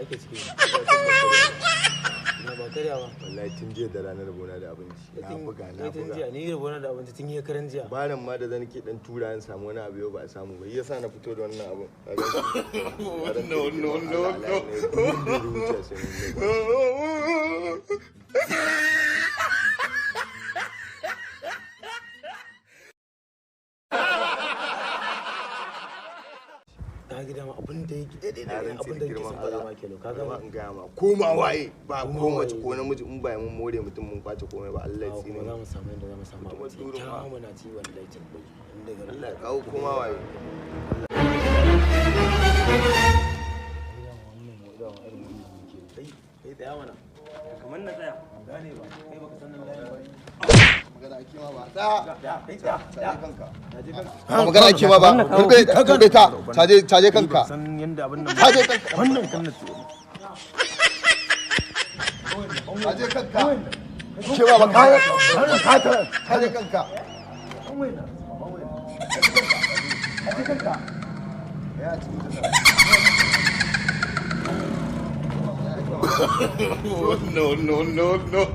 ake ciki na ba karya ba wallahi tun jiya da ranar bona da abinci na buga tun jiya ni rabona da abinci tun yi karan jiya baran ma da zan ke dan tura an samu wani abu yau ba a samu ba yasa na fito da wannan abu na gida ma abin da yake daidai ne abin da yake son faɗa ma kenan kaga ma in ga ma koma waye ba ko mace ko namiji in ba mun more mutum mun kwace komai ba Allah ya tsine za mu samu yadda za mu samu abin kyawa mana ci wallahi tabbai inda ga Allah ya kawo koma waye kai tsaya mana kamar na tsaya gane ba kai baka san nan layin ba magana ake ma ba ta kanka magana ake ma ba karbe ta caje kanka san yanda abin nan caje kanka wannan kan na caje kanka ke ba caje kanka caje kanka ya ci no.